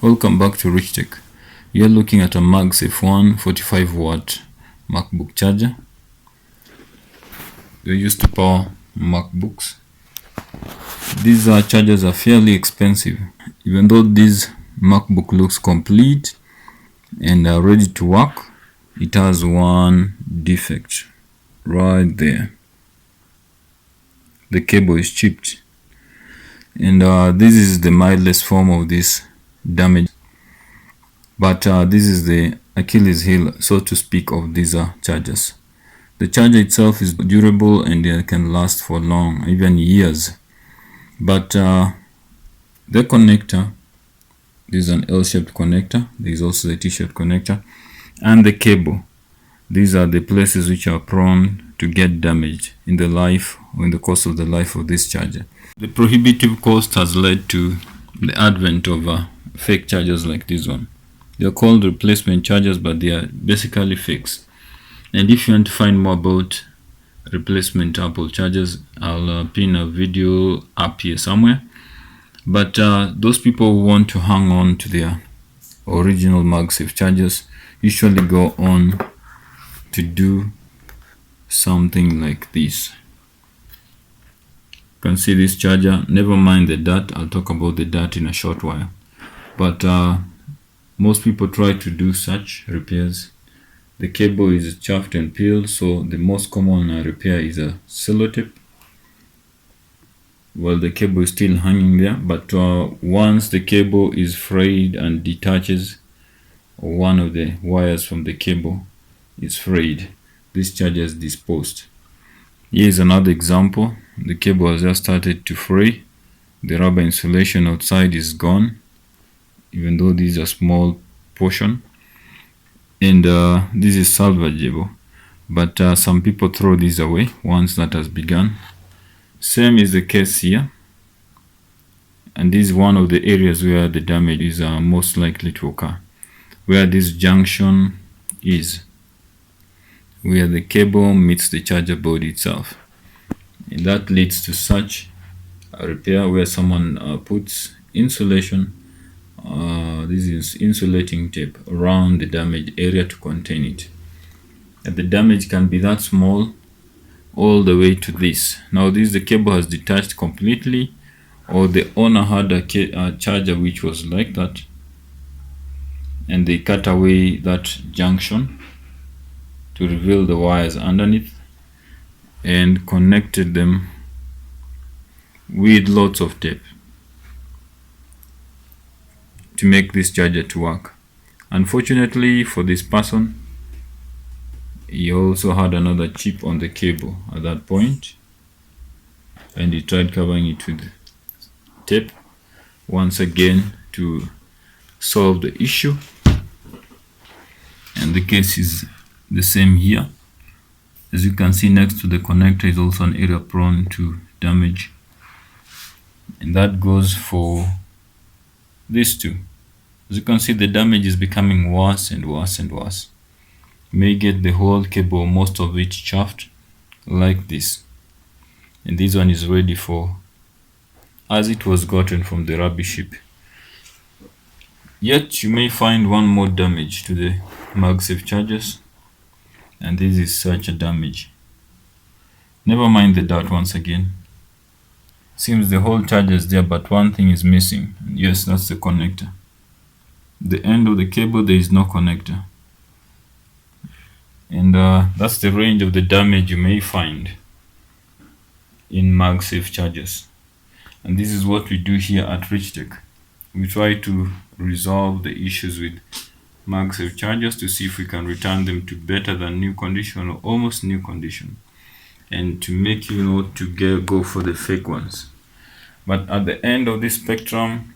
Welcome back to Reachtech. We are looking at a Magsafe 145 watt MacBook charger. They're used to power MacBooks. These chargers are fairly expensive. Even though this MacBook looks complete and ready to work, it has one defect right there. The cable is chipped, and this is the mildest form of this damage, but this is the Achilles heel, so to speak, of these chargers. The charger itself is durable and can last for long, even years, but the connector, this is an L-shaped connector, there is also the T-shaped connector, and the cable, these are the places which are prone to get damaged in the life or in the course of the life of this charger. The prohibitive cost has led to the advent of fake chargers like this one. They are called replacement chargers, but they are basically fakes. And if you want to find more about replacement Apple chargers, I'll pin a video up here somewhere. But those people who want to hang on to their original Magsafe chargers usually go on to do something like this. You can see this charger, never mind the dirt. I'll talk about the dirt in a short while. But most people try to do such repairs. The cable is chaffed and peeled, so the most common repair is a sellotape. Well, the cable is still hanging there, but once the cable is frayed and detaches, or one of the wires from the cable is frayed, this charger is disposed. Here is another example. The cable has just started to fray. The rubber insulation outside is gone, even though this is a small portion, and this is salvageable, but some people throw this away once that has begun. Same is the case here, and this is one of the areas where the damage is most likely to occur, where this junction is, where the cable meets the charger board itself, and that leads to such a repair where someone puts insulation, this is insulating tape, around the damaged area to contain it. And the damage can be that small all the way to this. Now the cable has detached completely, or the owner had a charger which was like that, and they cut away that junction to reveal the wires underneath and connected them with lots of tape to make this charger to work. Unfortunately for this person, he also had another chip on the cable at that point, and he tried covering it with tape once again to solve the issue, and the case is the same here. As you can see, next to the connector is also an area prone to damage, and that goes for these two. As you can see, the damage is becoming worse and worse and worse. You may get the whole cable, most of it chaffed like this, and this one is ready for, as it was gotten from the rubbish heap. Yet you may find one more damage to the Magsafe chargers, and this is such a damage. Never mind the dirt once again. Seems the whole charger is there, but one thing is missing. Yes, that's the connector. The end of the cable, there is no connector, and that's the range of the damage you may find in Magsafe chargers. And this is what we do here at Reachtech. We try to resolve the issues with Magsafe chargers to see if we can return them to better than new condition or almost new condition, and to make you know to go for the fake ones. But at the end of this spectrum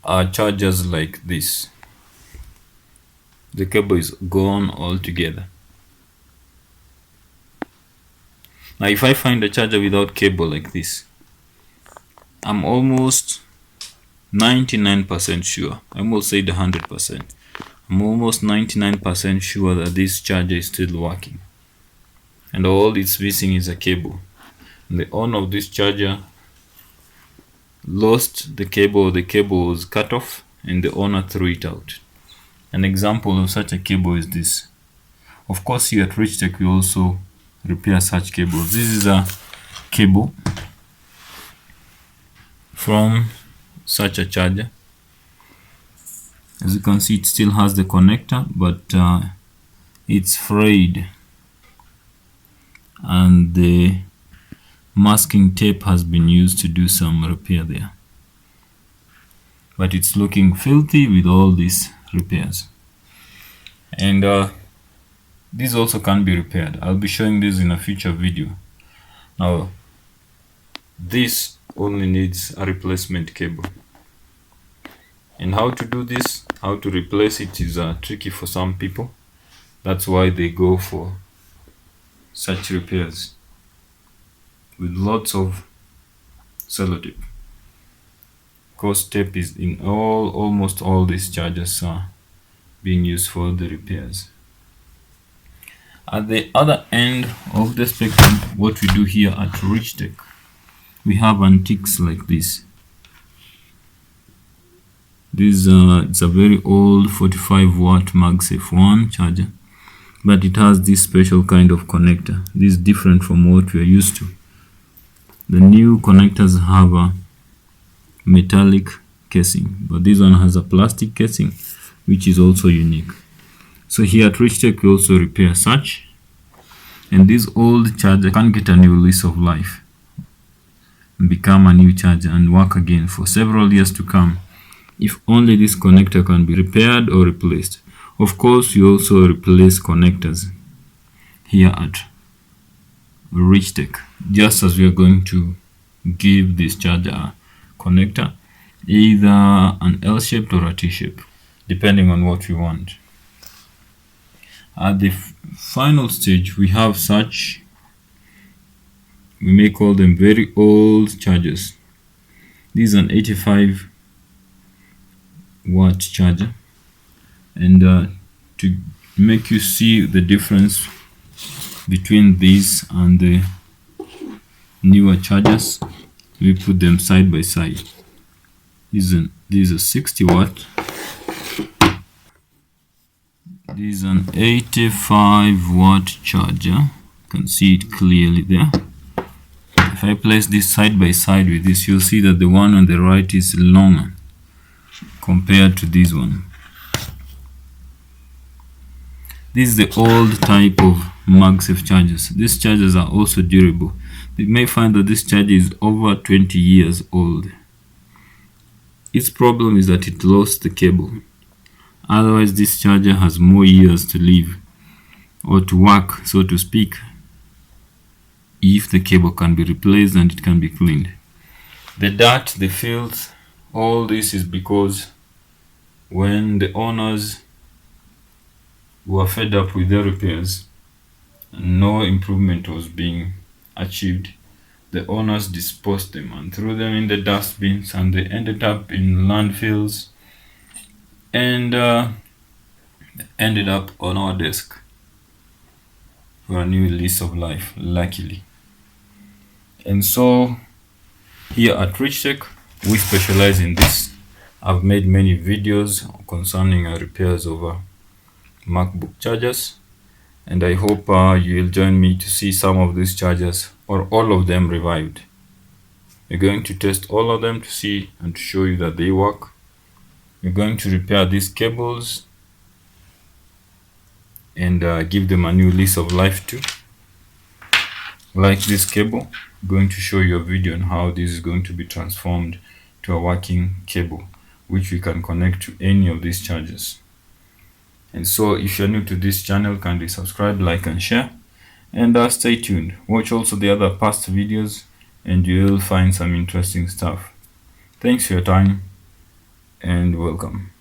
are chargers like this. The cable is gone altogether. Now if I find a charger without cable like this, I'm almost 99% sure, I almost said 100%, I'm almost 99% sure that this charger is still working, and all it's missing is a cable. And the owner of this charger lost the cable was cut off and the owner threw it out. An example of such a cable is this. Of course, here at Reachtech we also repair such cables. This is a cable from such a charger. As you can see, it still has the connector, but it's frayed and the masking tape has been used to do some repair there, but it's looking filthy with all these repairs. And these also can be repaired. I'll be showing this in a future video. Now this only needs a replacement cable, and how to do this, how to replace it, is tricky for some people. That's why they go for such repairs with lots of sellotape. Because tape is in almost all these chargers are being used for the repairs. At the other end of the spectrum, what we do here at Reachtech, we have antiques like this. This it's a very old 45-watt Magsafe 1 charger, but it has this special kind of connector. This is different from what we are used to. The new connectors have a metallic casing, but this one has a plastic casing, which is also unique. So here at Reachtech we also repair such, and this old charger can get a new lease of life and become a new charger and work again for several years to come, if only this connector can be repaired or replaced. Of course, we also replace connectors here at Reachtech, just as we are going to give this charger a connector, either an L-shaped or a T-shape, depending on what we want. At the final stage, we have such, we may call them very old chargers. This is an 85-watt charger, and to make you see the difference between these and the newer chargers, we put them side by side. This is a 60-watt. This is an 85-watt charger. You can see it clearly there. If I place this side by side with this, you'll see that the one on the right is longer compared to this one. This is the old type of Magsafe chargers. These chargers are also durable. You may find that this charger is over 20 years old. Its problem is that it lost the cable. Otherwise, this charger has more years to live, or to work, so to speak, if the cable can be replaced and it can be cleaned. The dirt, the filth, all this is because when the owners were fed up with their repairs and no improvement was being achieved, the owners disposed them and threw them in the dustbins, and they ended up in landfills and ended up on our desk for a new lease of life, luckily. And so here at Reachtech we specialize in this. I've made many videos concerning repairs of MacBook chargers, and I hope you'll join me to see some of these chargers or all of them revived. We're going to test all of them to see and to show you that they work. We're going to repair these cables and give them a new lease of life too. Like this cable, I'm going to show you a video on how this is going to be transformed to a working cable, which we can connect to any of these chargers. And so if you're new to this channel, kindly subscribe, like and share, and stay tuned. Watch also the other past videos and you'll find some interesting stuff. Thanks for your time and welcome.